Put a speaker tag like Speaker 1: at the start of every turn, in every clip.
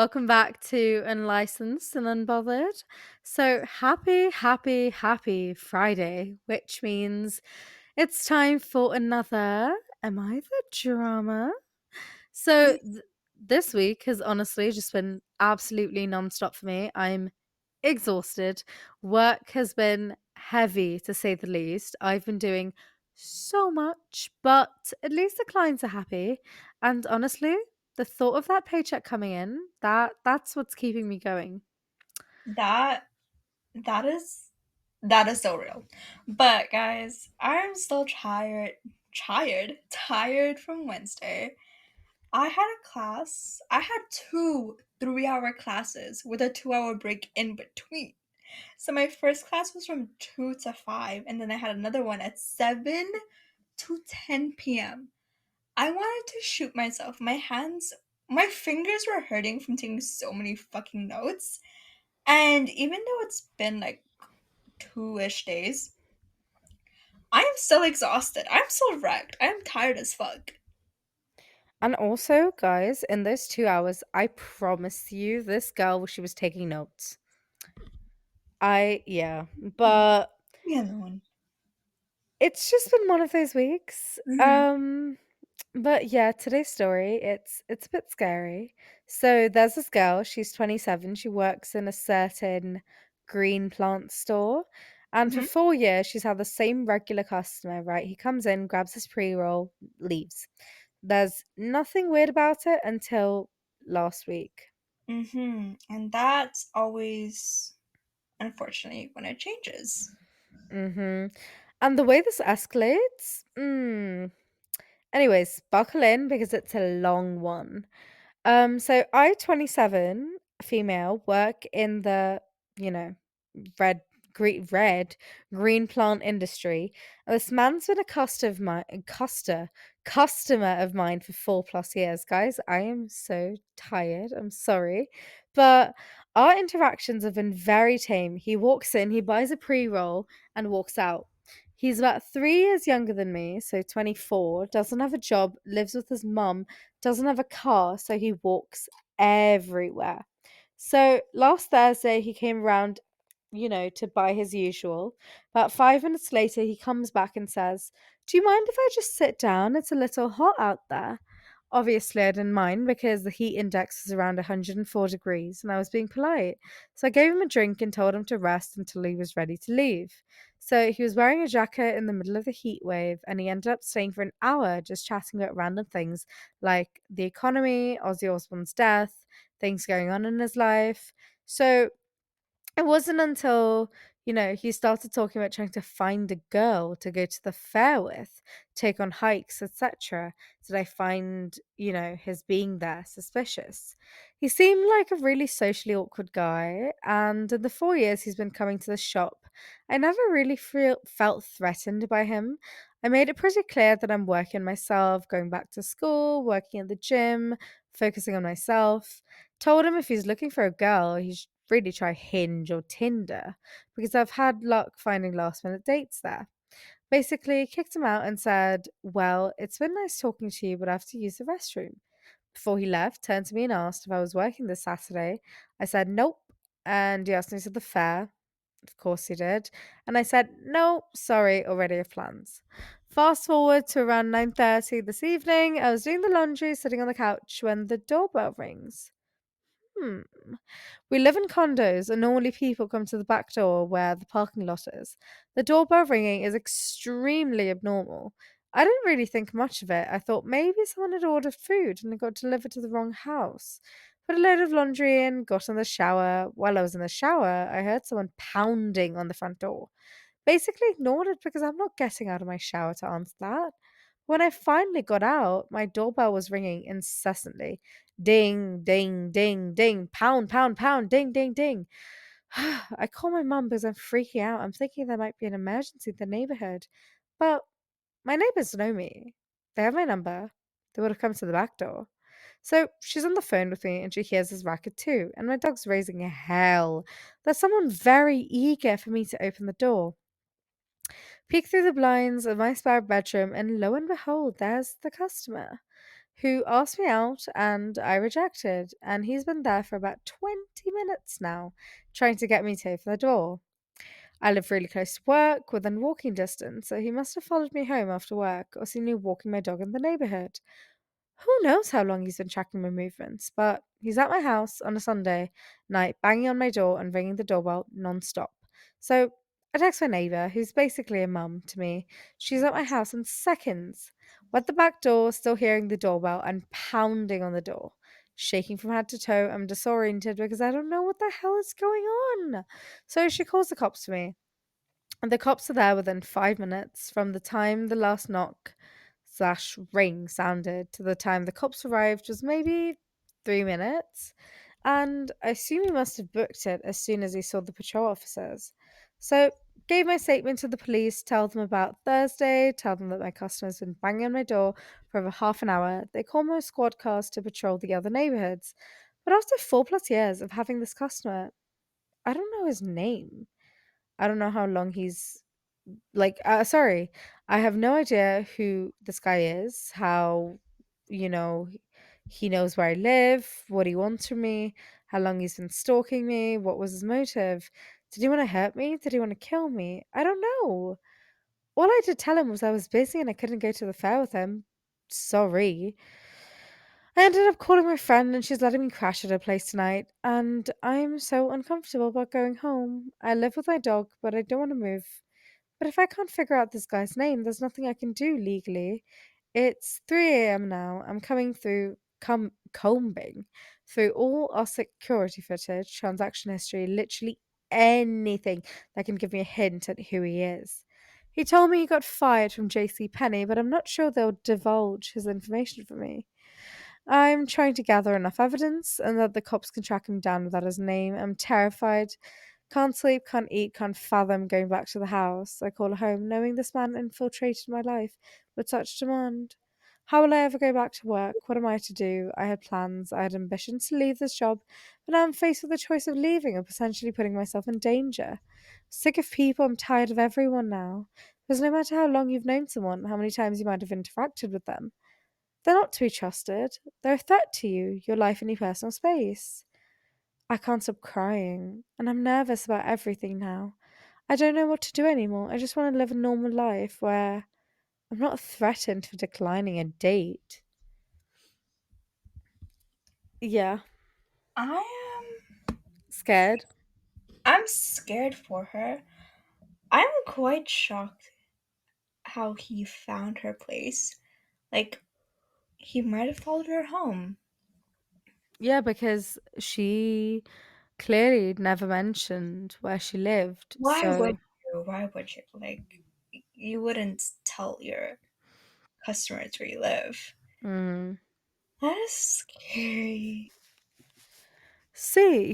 Speaker 1: welcome back to Unlicensed and Unbothered. So happy Friday, which means it's time for another Am I the Drama? So this week has honestly just been absolutely nonstop for me. I'm exhausted. Work has been heavy to say the least. I've been doing so much, but at least the clients are happy. And honestly, the thought of that paycheck coming in, that's what's keeping me going.
Speaker 2: That that is that is so real. But guys, I'm still tired from Wednesday. I had two 3-hour classes with a 2-hour break in between. So my first class was from 2 to 5, and then I had another one at 7 to 10 p.m. I wanted to shoot myself. My fingers were hurting from taking so many fucking notes. And even though it's been like 2-ish days, I am still exhausted. I'm still wrecked. I'm tired as fuck.
Speaker 1: And also, guys, in those 2 hours, I promise you, this girl, she was taking notes. Yeah, but
Speaker 2: Yeah, no one.
Speaker 1: it's just been one of those weeks.
Speaker 2: Mm-hmm.
Speaker 1: But yeah, today's story, it's a bit scary. So there's this girl, she's 27, she works in a certain green plant store, and for
Speaker 2: Mm-hmm.
Speaker 1: 4 years she's had the same regular customer, right? He comes in, grabs his pre-roll, leaves. There's nothing weird about it until last week.
Speaker 2: Mm-hmm. And that's always, unfortunately, when it changes.
Speaker 1: Mhm. And the way this escalates, anyways, buckle in because it's a long one. So I, 27, female, work in the, you know, red, red, green plant industry. And this man's been a customer of mine for 4+ years. Guys, I am so tired. I'm sorry. But our interactions have been very tame. He walks in, he buys a pre-roll and walks out. He's about 3 years younger than me, so 24, doesn't have a job, lives with his mum, doesn't have a car, so he walks everywhere. So last Thursday, he came around, to buy his usual. About 5 minutes later, he comes back and says, "Do you mind if I just sit down? It's a little hot out there." Obviously, I didn't mind because the heat index was around 104 degrees and I was being polite. So I gave him a drink and told him to rest until he was ready to leave. So he was wearing a jacket in the middle of the heat wave and he ended up staying for an hour just chatting about random things like the economy, Ozzy Osbourne's death, things going on in his life. So it wasn't until, he started talking about trying to find a girl to go to the fair with, take on hikes, etc., did I find, his being there suspicious. He seemed like a really socially awkward guy, and in the 4 years he's been coming to the shop, I never really felt threatened by him. I made it pretty clear that I'm working on myself, going back to school, working at the gym, focusing on myself. Told him if he's looking for a girl, he should really try Hinge or Tinder because I've had luck finding last minute dates there. Basically, kicked him out and said, "Well, it's been nice talking to you, but I have to use the restroom." Before he left, turned to me and asked if I was working this Saturday. I said, "Nope." And he asked me to the fair. Of course he did. And I said, "No, sorry, already have plans." Fast forward to around 9:30 this evening. I was doing the laundry, sitting on the couch when the doorbell rings. Hmm. We live in condos, and normally people come to the back door where the parking lot is. The doorbell ringing is extremely abnormal. I didn't really think much of it. I thought maybe someone had ordered food and it got delivered to the wrong house. Put a load of laundry in, got in the shower. While I was in the shower, I heard someone pounding on the front door. Basically ignored it because I'm not getting out of my shower to answer that. When I finally got out, my doorbell was ringing incessantly. Ding, ding, ding, ding, pound, pound, pound, ding, ding, ding. I call my mum because I'm freaking out. I'm thinking there might be an emergency in the neighborhood. But my neighbors know me. They have my number. They would have come to the back door. So she's on the phone with me and she hears this racket too. And my dog's raising hell. There's someone very eager for me to open the door. Peek through the blinds of my spare bedroom, and lo and behold, there's the customer. who asked me out and I rejected. And he's been there for about 20 minutes now, trying to get me to open the door. I live really close to work, within walking distance, so he must have followed me home after work or seen me walking my dog in the neighborhood. Who knows how long he's been tracking my movements, but he's at my house on a Sunday night, banging on my door and ringing the doorbell non-stop. So I text my neighbor, who's basically a mum to me. She's at my house in seconds. We're at the back door, still hearing the doorbell and pounding on the door. Shaking from head to toe, I'm disoriented because I don't know what the hell is going on. So she calls the cops for me. And the cops are there within 5 minutes from the time the last knock slash ring sounded to the time the cops arrived was maybe 3 minutes. And I assume he must have booked it as soon as he saw the patrol officers. So gave my statement to the police, tell them about Thursday, tell them that my customer's been banging on my door for over half an hour. They call my squad cars to patrol the other neighborhoods. But after 4+ years of having this customer, I don't know his name. I don't know how long he's sorry, I have no idea who this guy is, how, you know, he knows where I live, what he wants from me, how long he's been stalking me, what was his motive. Did he want to hurt me? Did he want to kill me? I don't know. All I did tell him was I was busy and I couldn't go to the fair with him. Sorry. I ended up calling my friend and she's letting me crash at her place tonight, and I'm so uncomfortable about going home. I live with my dog, but I don't want to move. But if I can't figure out this guy's name, there's nothing I can do legally. It's 3 a.m. now. I'm coming through, combing through all our security footage, transaction history, literally anything that can give me a hint at who he is. He told me he got fired from JC Penney, but I'm not sure they'll divulge his information for me. I'm trying to gather enough evidence and that the cops can track him down without his name. I'm terrified. Can't sleep, can't eat, can't fathom going back to the house I call home, knowing this man infiltrated my life with such demand. How will I ever go back to work? What am I to do? I had plans, I had ambitions to leave this job, but now I'm faced with the choice of leaving or potentially putting myself in danger. Sick of people, I'm tired of everyone now. Because no matter how long you've known someone, how many times you might have interacted with them, they're not to be trusted. They're a threat to you, your life, and your personal space. I can't stop crying, and I'm nervous about everything now. I don't know what to do anymore. I just want to live a normal life where I'm not threatened for declining a date. Yeah,
Speaker 2: I
Speaker 1: scared.
Speaker 2: I'm scared for her. I'm quite shocked how he found her place. Like, he might have followed her home.
Speaker 1: Yeah, because she clearly never mentioned where she lived.
Speaker 2: Why would
Speaker 1: So,
Speaker 2: you? Why would you? Like, you wouldn't tell your customers where you live.
Speaker 1: mm.
Speaker 2: That is scary.
Speaker 1: See,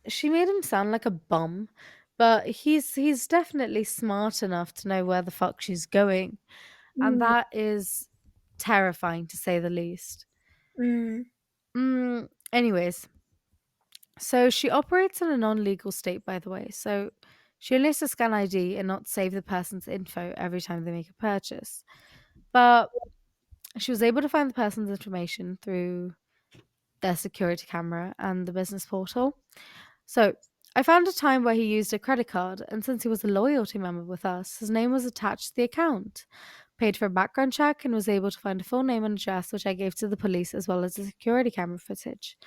Speaker 1: she made him sound like a bum, but he's definitely smart enough to know where the fuck she's going. And
Speaker 2: Mm,
Speaker 1: that is terrifying to say the least.
Speaker 2: mm.
Speaker 1: Anyways, so she operates in a non legal state, by the way. So she only has to scan ID and not save the person's info every time they make a purchase. But she was able to find the person's information through their security camera and the business portal. So I found a time where he used a credit card, and since he was a loyalty member with us, his name was attached to the account. Paid for a background check and was able to find a full name and address, which I gave to the police as well as the security camera footage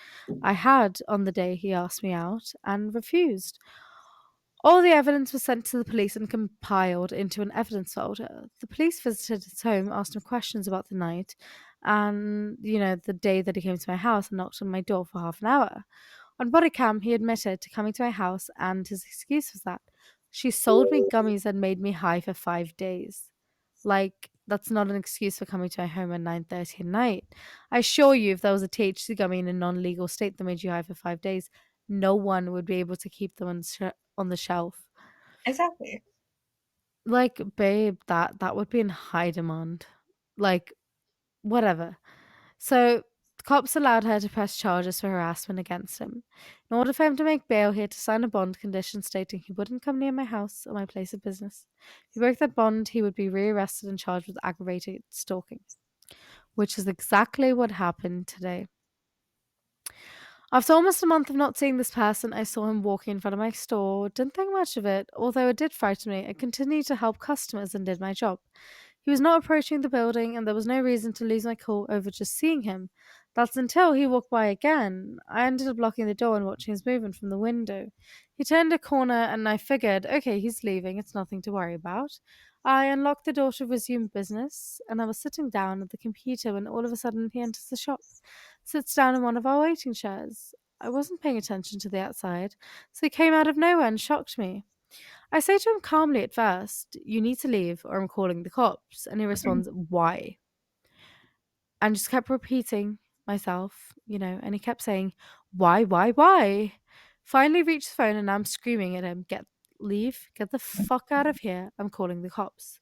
Speaker 1: I had on the day he asked me out and refused. All the evidence was sent to the police and compiled into an evidence folder. The police visited his home, asked him questions about the night and, the day that he came to my house and knocked on my door for half an hour. On body cam, he admitted to coming to my house, and his excuse was that she sold me gummies and made me high for 5 days. Like, that's not an excuse for coming to my home at 9:30 at night. I assure you, if there was a THC gummy in a non-legal state that made you high for 5 days, no one would be able to keep them on the shelf.
Speaker 2: Exactly.
Speaker 1: Like, babe, that would be in high demand. Like, whatever. So the cops allowed her to press charges for harassment against him. In order for him to make bail, he had to sign a bond condition stating he wouldn't come near my house or my place of business. If he broke that bond, he would be rearrested and charged with aggravated stalking. which is exactly what happened today. After almost a month of not seeing this person, I saw him walking in front of my store. Didn't think much of it, although it did frighten me. I continued to help customers and did my job. He was not approaching the building, and there was no reason to lose my cool over just seeing him. That's until he walked by again. I ended up locking the door and watching his movement from the window. He turned a corner, and I figured, okay, he's leaving. It's nothing to worry about. I unlocked the door to resume business, and I was sitting down at the computer when all of a sudden he enters the shop, sits down in one of our waiting chairs. I wasn't paying attention to the outside, so he came out of nowhere and shocked me. I say to him calmly at first, "You need to leave or I'm calling the cops." And he responds, "Why?" And just kept repeating myself, and he kept saying, Why? Finally reached the phone and I'm screaming at him, leave, get the fuck out of here. I'm calling the cops.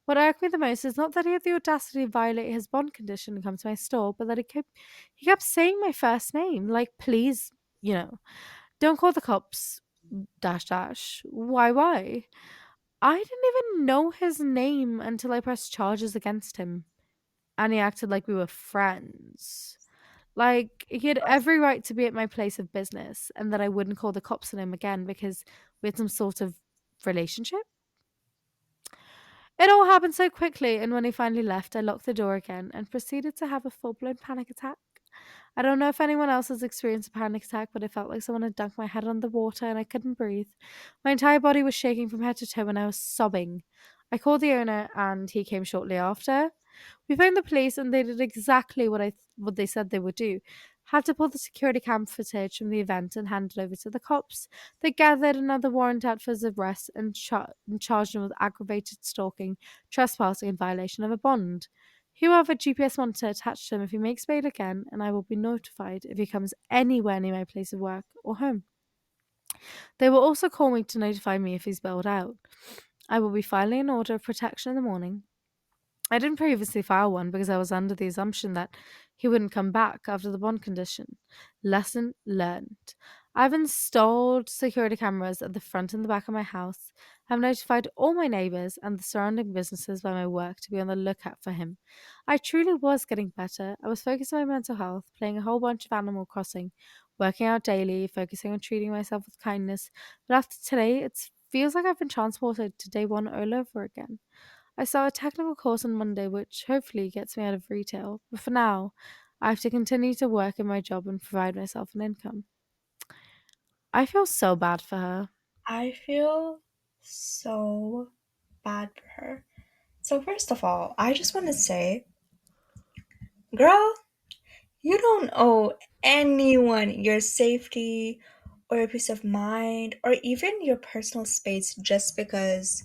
Speaker 1: What irked me the most is not that he had the audacity to violate his bond condition and come to my store, but that he kept saying my first name, like, please, don't call the cops, dash dash. Why? I didn't even know his name until I pressed charges against him. And he acted like we were friends. Like, he had every right to be at my place of business and that I wouldn't call the cops on him again because we had some sort of relationship. It all happened so quickly, and when he finally left, I locked the door again and proceeded to have a full blown panic attack. I don't know if anyone else has experienced a panic attack, but it felt like someone had dunked my head under the water and I couldn't breathe. My entire body was shaking from head to toe and I was sobbing. I called the owner and he came shortly after. We phoned the police and they did exactly what they said they would do. Had to pull the security cam footage from the event and hand it over to the cops. They gathered another warrant out for his arrest and charged him with aggravated stalking, trespassing, and violation of a bond. He will have a GPS monitor attached to him if he makes bail again, and I will be notified if he comes anywhere near my place of work or home. They will also call me to notify me if he's bailed out. I will be filing an order of protection in the morning. I didn't previously file one because I was under the assumption that he wouldn't come back after the bond condition. Lesson learned. I've installed security cameras at the front and the back of my house. I've notified all my neighbours and the surrounding businesses by my work to be on the lookout for him. I truly was getting better. I was focused on my mental health, playing a whole bunch of Animal Crossing, working out daily, focusing on treating myself with kindness. But after today, it feels like I've been transported to day one all over again. I saw a technical course on Monday, which hopefully gets me out of retail, but for now, I have to continue to work in my job and provide myself an income. I feel so bad for her.
Speaker 2: I feel so bad for her. So, first of all, I just want to say, girl, you don't owe anyone your safety or your peace of mind or even your personal space just because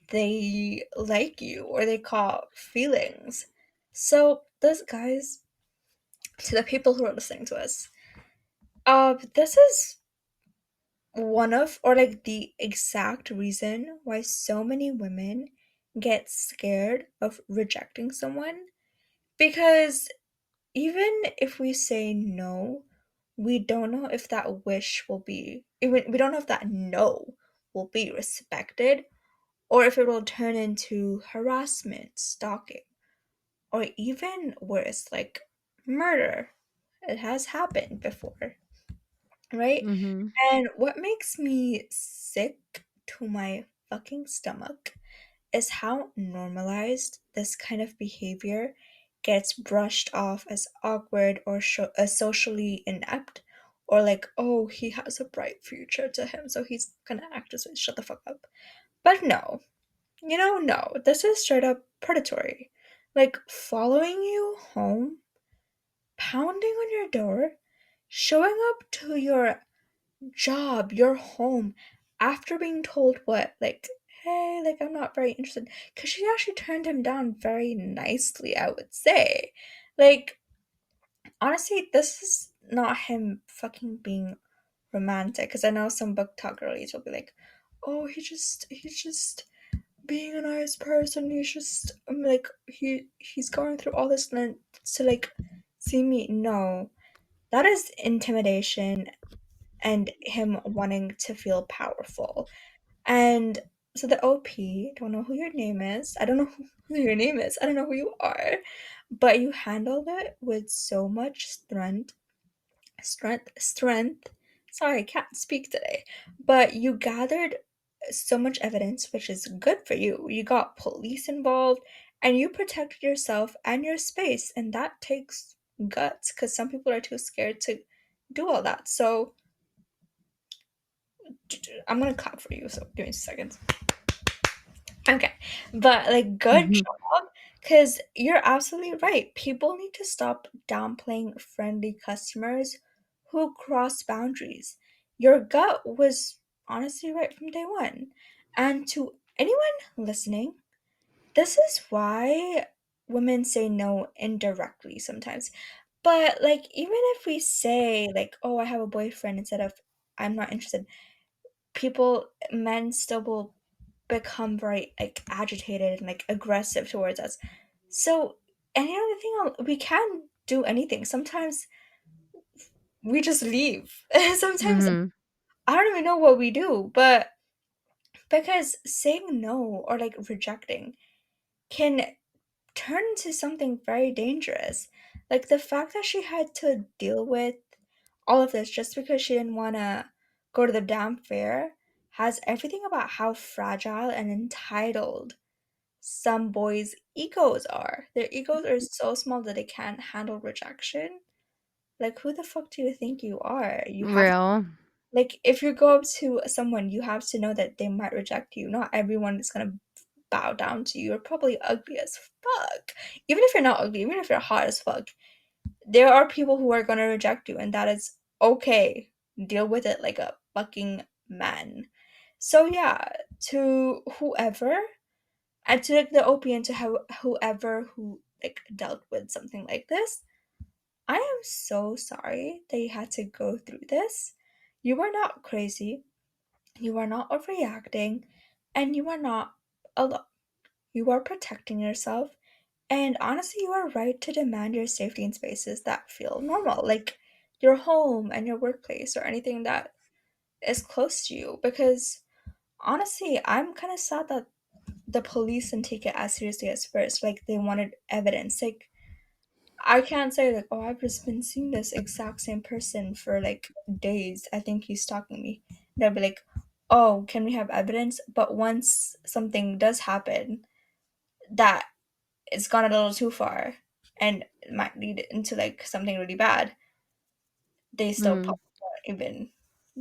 Speaker 2: they like you or they caught feelings. So, this, guys, to the people who are listening to us, this is one of, or like the exact reason why so many women get scared of rejecting someone. Because even if we say no, we don't know if that wish will be, even we don't know if that no will be respected or if it will turn into harassment, stalking, or even worse, like murder. It has happened before, right?
Speaker 1: Mm-hmm.
Speaker 2: And what makes me sick to my fucking stomach is how normalized this kind of behavior gets brushed off as awkward or as socially inept, or like, oh, he has a bright future to him, so he's gonna act this way. Shut the fuck up. But no, no, this is straight up predatory. Like following you home, pounding on your door, showing up to your job, your home, after being told what, like, hey, like, I'm not very interested. Because she actually turned him down very nicely, I would say. Like, honestly, this is not him fucking being romantic. Because I know some book talk girlies will be like, oh, he's just being a nice person. He's just, like, he's going through all this length to, like, see me. No, that is intimidation and him wanting to feel powerful. And So the OP, don't know who your name is. I don't know who your name is. I don't know who you are. But you handled it with so much strength. Sorry, I can't speak today. But you gathered so much evidence, which is good for you. You got police involved and you protected yourself and your space. And that takes guts because some people are too scared to do all that. So I'm going to clap for you. So give me 2 seconds. Okay. But like, good
Speaker 1: Mhm.
Speaker 2: job. Because you're absolutely right. People need to stop downplaying friendly customers who cross boundaries. Your gut was honestly right from day one. And to anyone listening, this is why women say no indirectly sometimes. But like, even if we say, like, oh, I have a boyfriend instead of I'm not interested, men still will become very like agitated and like aggressive towards us. So any other thing we can do anything. Sometimes we just leave. Sometimes
Speaker 1: Mhm.
Speaker 2: I don't even know what we do, but because saying no or like rejecting can turn into something very dangerous. Like the fact that she had to deal with all of this just because she didn't want to go to the damn fair has everything about how fragile and entitled some boys' egos are. Their egos are so small that they can't handle rejection. Like, who the fuck do you think you are? You have,
Speaker 1: Real.
Speaker 2: like, if you go up to someone, you have to know that they might reject you. Not everyone is gonna bow down to you. You're probably ugly as fuck. Even if you're not ugly, even if you're hot as fuck, there are people who are gonna reject you, and that is okay. Deal with it like a fucking man. So, yeah, to whoever and to like the OP and to whoever who like dealt with something like this, I am so sorry that you had to go through this. You are not crazy. You are not overreacting, and you are not alone. You are protecting yourself, and honestly, you are right to demand your safety in spaces that feel normal, like your home and your workplace or anything that is close to you. Because honestly, I'm kind of sad that the police didn't take it as seriously as first. Like they wanted evidence. Like I can't say like, oh, I've just been seeing this exact same person for like days. I think he's stalking me. They'll be like, oh, can we have evidence? But once something does happen that it's gone a little too far and it might lead into like something really bad, they still
Speaker 1: Mm.
Speaker 2: probably won't even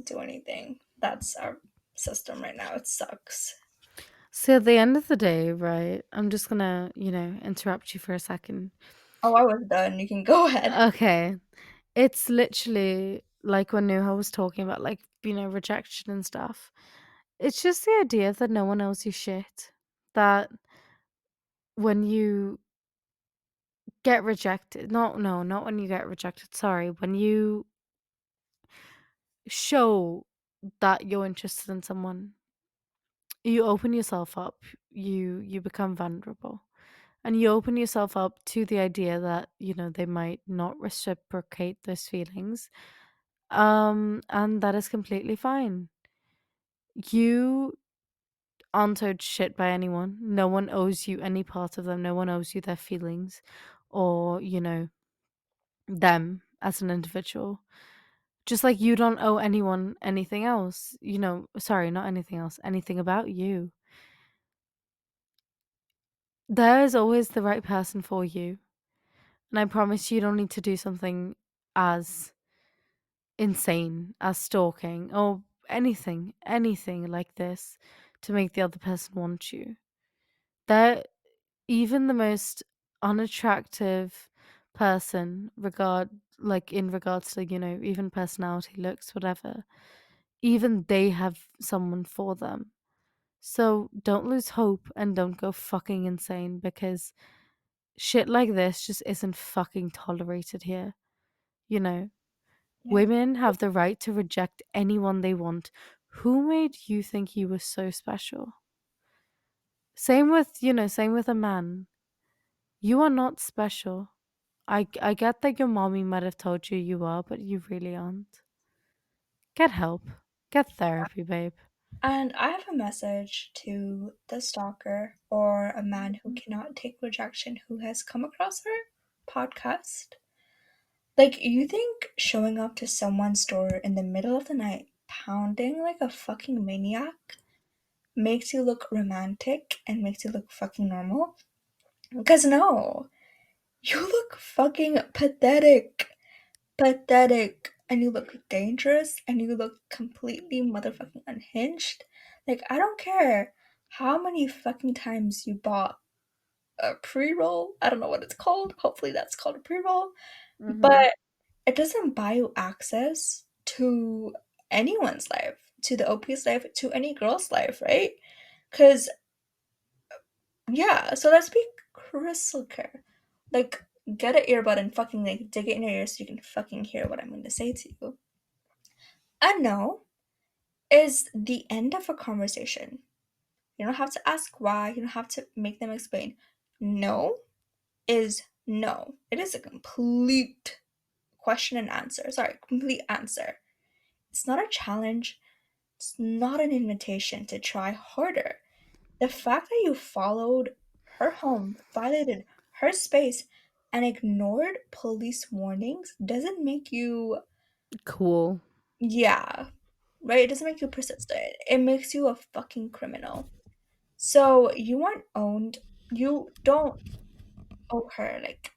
Speaker 2: do anything. That's our system right now. It sucks.
Speaker 1: So at the end of the day, right, I'm just gonna, interrupt you for a second.
Speaker 2: Oh, I was done. You can go ahead.
Speaker 1: Okay. It's literally like when Nuha was talking about like, rejection and stuff. It's just the idea that no one owes you shit. That when you get rejected, not when you get rejected, sorry, when you show that you're interested in someone, you open yourself up, you become vulnerable. And you open yourself up to the idea that, they might not reciprocate those feelings. And that is completely fine. You aren't owed shit by anyone. No one owes you any part of them. No one owes you their feelings or, them as an individual. Just like you don't owe anyone anything else. Sorry, not anything else, anything about you. There is always the right person for you. And I promise you don't need to do something as insane as stalking or anything like this to make the other person want you. That even the most unattractive person, in regards to, even personality, looks, whatever, even they have someone for them. So don't lose hope and don't go fucking insane because shit like this just isn't fucking tolerated here. You know,
Speaker 2: Yeah.
Speaker 1: women have the right to reject anyone they want. Who made you think you were so special? Same with a man. You are not special. I get that your mommy might have told you you are, but you really aren't. Get help. Get therapy, babe.
Speaker 2: And I have a message to the stalker or a man who
Speaker 1: Mhm.
Speaker 2: cannot take rejection who has come across our podcast. Like, you think showing up to someone's door in the middle of the night, pounding like a fucking maniac, makes you look romantic and makes you look fucking normal? Because no, you look fucking pathetic. Pathetic. And you look dangerous and you look completely motherfucking unhinged. Like, I don't care how many fucking times you bought a pre roll. I don't know what it's called. Hopefully, that's called a pre roll.
Speaker 1: Mhm.
Speaker 2: But it doesn't buy you access to anyone's life, to the OP's life, to any girl's life, right? Because, yeah, so let's be crystal clear. Like, get an earbud and fucking like dig it in your ear so you can fucking hear what I'm going to say to you. A no is the end of a conversation. You don't have to ask why, you don't have to make them explain. No is no. It is a complete question and answer. Sorry, complete answer. It's not a challenge. It's not an invitation to try harder. The fact that you followed her home, violated her space, and ignored police warnings doesn't make you,
Speaker 1: Cool.
Speaker 2: yeah, right? It doesn't make you persistent. It makes you a fucking criminal. So you aren't owned. You don't owe her like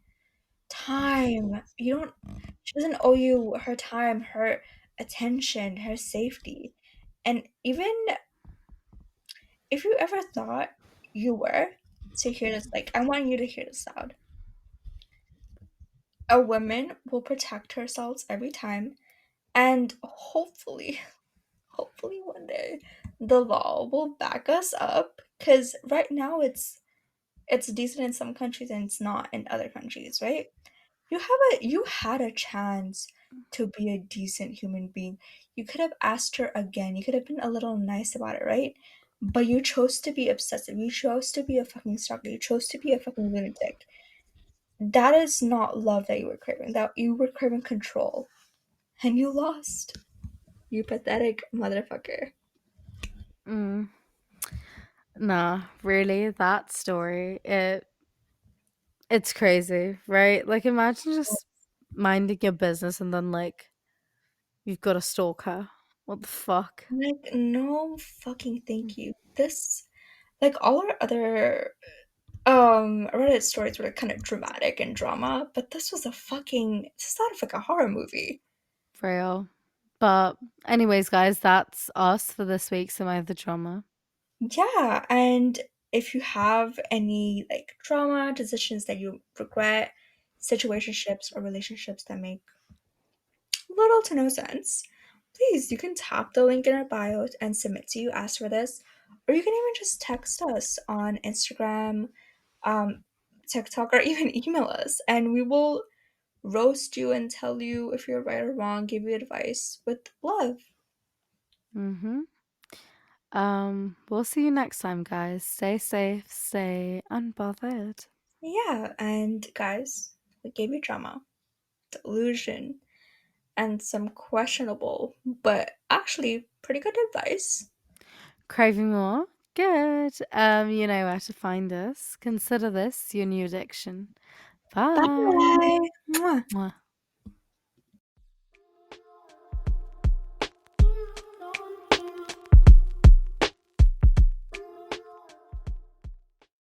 Speaker 2: time. You don't, she doesn't owe you her time, her attention, her safety. And even if you ever thought you were, to hear this, like, I want you to hear this loud. A woman will protect herself every time, and hopefully, hopefully one day, the law will back us up. Because right now it's decent in some countries and it's not in other countries, right? You had a chance to be a decent human being. You could have asked her again. You could have been a little nice about it, right? But you chose to be obsessive. You chose to be a fucking stalker. You chose to be a fucking lunatic. That is not love that you were craving. That you were craving control. And you lost. You pathetic motherfucker.
Speaker 1: Mm. Nah, really, that story, it's crazy, right? Like imagine just minding your business and then like you've got a stalker. What the fuck?
Speaker 2: Like, no fucking thank you. This, like all our other Reddit stories were like kind of dramatic and drama, but this was a fucking, this is out of like a horror movie.
Speaker 1: Real. But anyways, guys, that's us for this week's Am I the Drama?
Speaker 2: Yeah, and if you have any like drama, decisions that you regret, situationships or relationships that make little to no sense, please you can tap the link in our bio and submit to you ask for this, or you can even just text us on Instagram, um, TikTok, or even email us, and we will roast you and tell you if you're right or wrong, give you advice with love.
Speaker 1: Mm-hmm. We'll see you next time, guys. Stay safe, stay unbothered.
Speaker 2: Yeah, and guys, we gave you drama, delusion, and some questionable, but actually pretty good advice.
Speaker 1: Craving more? Good. You know where to find us. Consider this your new addiction. Bye.
Speaker 2: Bye. Mwah.
Speaker 1: Mwah.